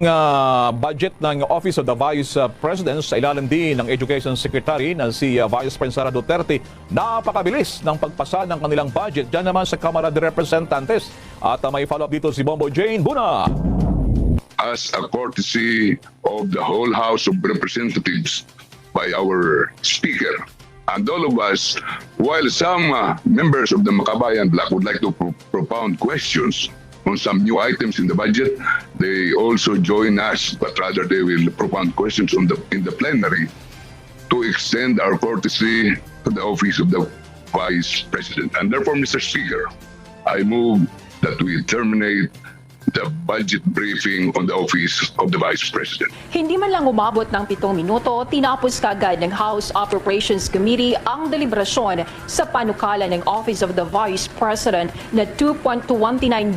Budget ng Office of the Vice President sa ilalim din ng Education Secretary na si Vice President Sara Duterte, napakabilis ng pagpasa ng kanilang budget dyan naman sa Kamara de Representantes. At may follow-up dito si Bombo Jane Buna. As a courtesy of the whole House of Representatives by our Speaker and all of us, while some members of the Makabayan Bloc would like to propound questions on some new items in the budget, they also join us, but rather they will propound questions in the plenary to extend our courtesy to the office of the Vice President. And therefore, Mr. Speaker, I move that we terminate the budget briefing on the office of the Vice President. Hindi man lang umabot ng 7 minuto, tinapos kagad ng House Appropriations Committee ang deliberasyon sa panukala ng Office of the Vice President na 2.219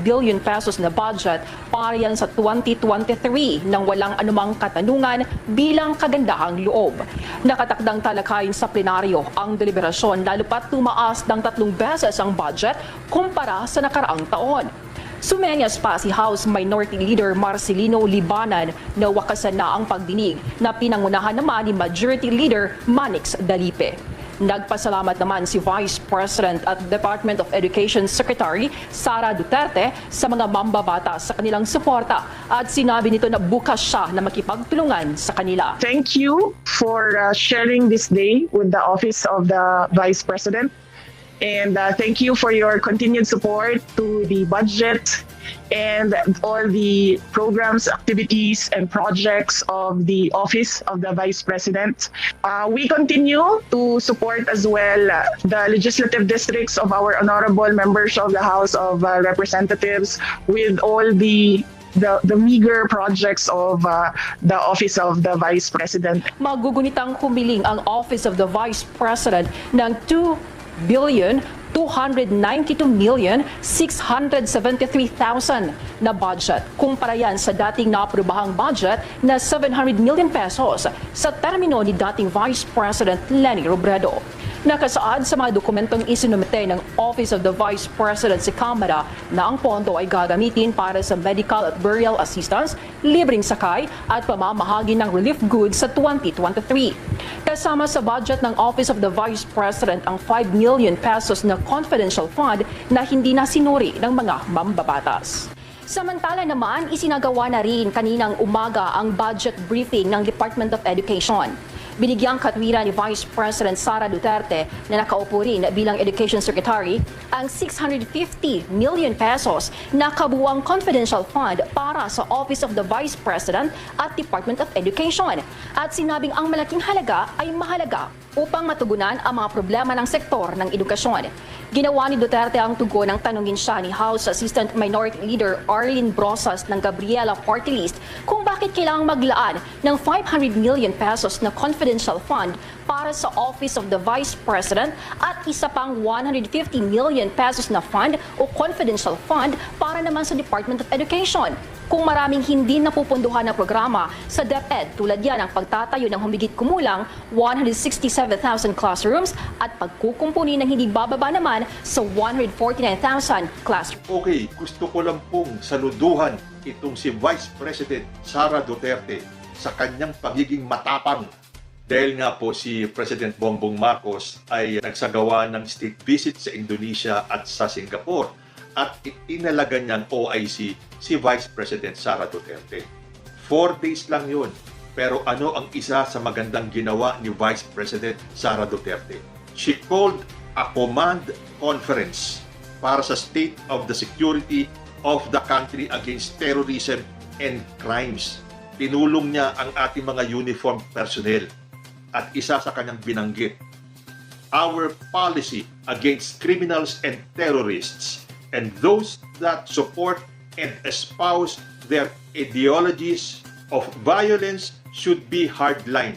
billion pesos na budget para yan sa 2023 nang walang anumang katanungan bilang kagandahang loob. Nakatakdang talakayin sa plenaryo ang deliberasyon lalo pat tumaas ng 3 beses ang budget kumpara sa nakaraang taon. Sumenyas pa si House Minority Leader Marcelino Libanan na wakasan na ang pagdinig na pinangunahan naman ni Majority Leader Manix Dalipe. Nagpasalamat naman si Vice President at Department of Education Secretary Sara Duterte sa mga mambabata sa kanilang suporta at sinabi nito na bukas siya na makipagtulungan sa kanila. Thank you for sharing this day with the Office of the Vice President. And thank you for your continued support to the budget and all the programs, activities, and projects of the Office of the Vice President. We continue to support as well the legislative districts of our honorable members of the House of Representatives with all the meager projects of the Office of the Vice President. Magugunitang humiling ang Office of the Vice President ng 2,292,673,000 na budget. Kumpara yan sa dating naaprobahang budget na 700 million pesos sa termino ni dating Vice President LENI Robredo. Nakasaad sa mga dokumentong isinumite ng Office of the Vice President sa Kamara na ang pondo ay gagamitin para sa medical at burial assistance, libreng sakay at pamamahagi ng relief goods sa 2023. Kasama sa budget ng Office of the Vice President ang 5 million pesos na confidential fund na hindi na sinuri ng mga mambabatas. Samantala naman, isinagawa na rin kaninang umaga ang budget briefing ng Department of Education. Binigyang katwiran ni Vice President Sara Duterte na nakaupo rin bilang Education Secretary ang 650 million pesos na kabuuang confidential fund para sa Office of the Vice President at Department of Education. At sinabing ang malaking halaga ay mahalaga upang matugunan ang mga problema ng sektor ng edukasyon. Ginawa ni Duterte ang tugon ng tanungin siya ni House Assistant Minority Leader Arlene Brosas ng Gabriela Party List kung bakit kailangang maglaan ng 500 million pesos na confidential fund para sa Office of the Vice President at isa pang 150 million pesos na fund o confidential fund para naman sa Department of Education. Kung maraming hindi napupunduhan na programa sa DepEd tulad yan ang pagtatayo ng humigit kumulang 167,000 classrooms at pagkukumpuni ng hindi bababa naman sa 149,000 classrooms. Okay, gusto ko lang pong saluduhan itong si Vice President Sara Duterte sa kanyang pagiging matapang. Dahil nga po si President Bongbong Marcos ay nagsagawa ng state visit sa Indonesia at sa Singapore at itinalaga niyang OIC si Vice President Sara Duterte. 4 days lang yun. Pero ano ang isa sa magandang ginawa ni Vice President Sara Duterte? She called a command conference para sa state of the security of the country against terrorism and crimes. Tinulong niya ang ating mga uniformed personnel. At isa sa kanyang binanggit, our policy against criminals and terrorists and those that support and espouse their ideologies of violence should be hardline.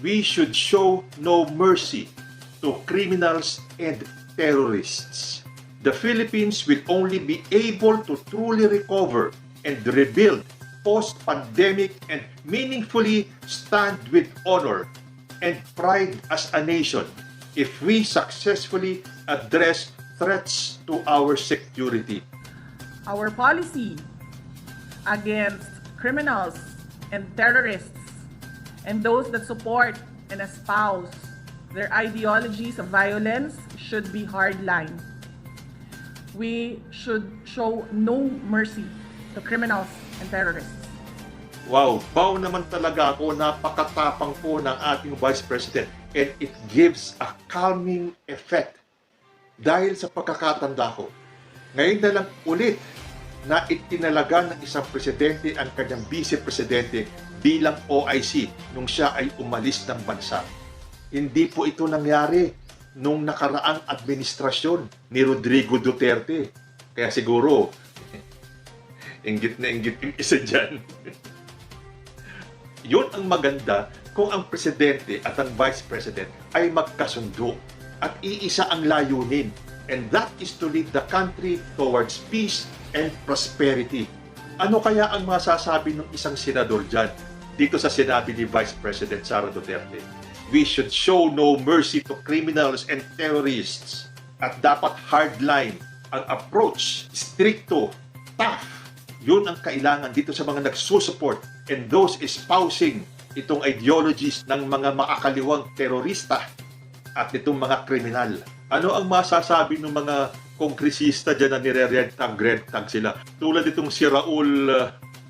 We should show no mercy to criminals and terrorists. The Philippines will only be able to truly recover and rebuild post-pandemic and meaningfully stand with honor and pride as a nation if we successfully address threats to our security. Our policy against criminals and terrorists and those that support and espouse their ideologies of violence should be hardline. We should show no mercy to criminals and terrorists. Wow, bao naman talaga ako, napakatapang po ng ating Vice President, and it gives a calming effect. Dahil sa pagkakatanda ko, ngayon na lang ulit na itinalaga ng isang presidente ang kanyang vice-presidente bilang OIC nung siya ay umalis ng bansa. Hindi po ito nangyari nung nakaraang administrasyon ni Rodrigo Duterte. Kaya siguro, inggit na inggit yung isa dyan. Yun ang maganda kung ang presidente at ang vice president ay magkasundo at iisa ang layunin. And that is to lead the country towards peace and prosperity. Ano kaya ang masasabi ng isang senador dyan dito sa sinabi ni Vice President Sara Duterte? We should show no mercy to criminals and terrorists. At dapat hardline ang approach, stricto, tough. Yun ang kailangan dito sa mga nagsusupport and those espousing itong ideologies ng mga makakaliwang terorista at itong mga kriminal. Ano ang masasabi ng mga kongresista dyan na nire-red tag sila? Tulad itong si Raul,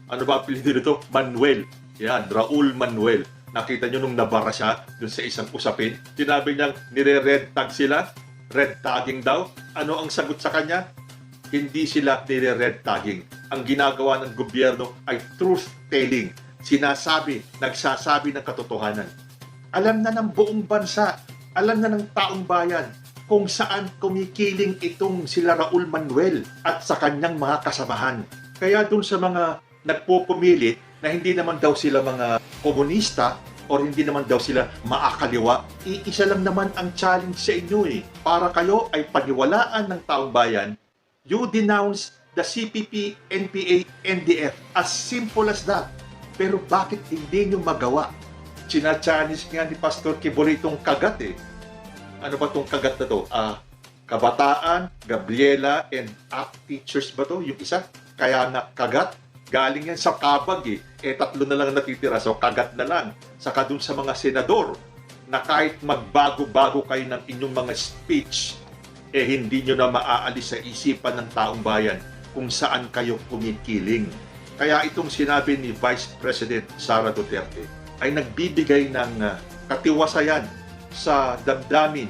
ano ba apelido nito? Manuel. Yan, Raul Manuel. Nakita nyo nung nabara siya dun sa isang usapin. Sinabi niyang nire-red tag sila, red tagging daw. Ano ang sagot sa kanya? Hindi sila nire-red tagging. Ang ginagawa ng gobyerno ay truth-telling. Nagsasabi ng katotohanan. Alam na ng buong bansa, alam na ng taong bayan kung saan kumikiling itong sila Raul Manuel at sa kanyang mga kasamahan. Kaya dun sa mga nagpupumilit na hindi naman daw sila mga komunista o hindi naman daw sila maakaliwa, iisa lang naman ang challenge sa inyo eh. Para kayo ay paniwalaan ng taong bayan, you denounce the CPP, NPA, NDF. As simple as that. Pero bakit hindi nyo magawa? China-Chinese nga ni Pastor Kiboli itong kagat eh. Ano ba itong kagat na to? Kabataan, Gabriela, and ACT teachers ba to? Yung isa? Kaya nga kagat. Galing yan sa kabag eh. Tatlo na lang natitira. So kagat na lang. Saka dun sa mga senador na kahit magbago-bago kayo ng inyong mga speech, hindi nyo na maaalis sa isipan ng taong bayan kung saan kayo kumikiling. Kaya itong sinabi ni Vice President Sara Duterte ay nagbibigay ng katiwasayan sa damdamin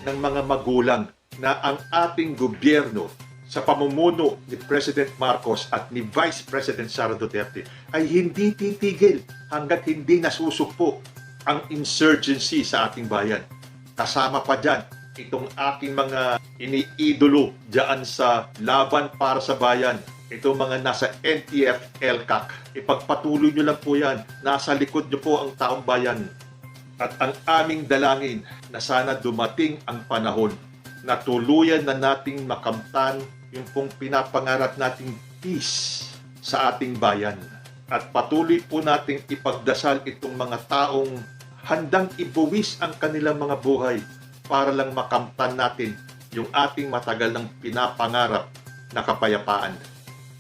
ng mga magulang na ang ating gobyerno sa pamumuno ni President Marcos at ni Vice President Sara Duterte ay hindi titigil hanggat hindi nasusugpo ang insurgency sa ating bayan. Kasama pa dyan itong aking mga iniidolo dyan sa laban para sa bayan. Itong mga nasa NTF, LCAC. Ipagpatuloy nyo lang po yan. Nasa likod nyo po ang taong bayan. At ang aming dalangin na sana dumating ang panahon na tuluyan na nating makamtan yung pong pinapangarap nating peace sa ating bayan. At patuloy po nating ipagdasal itong mga taong handang ibuwis ang kanilang mga buhay para lang makamtan natin yung ating matagal ng pinapangarap na kapayapaan.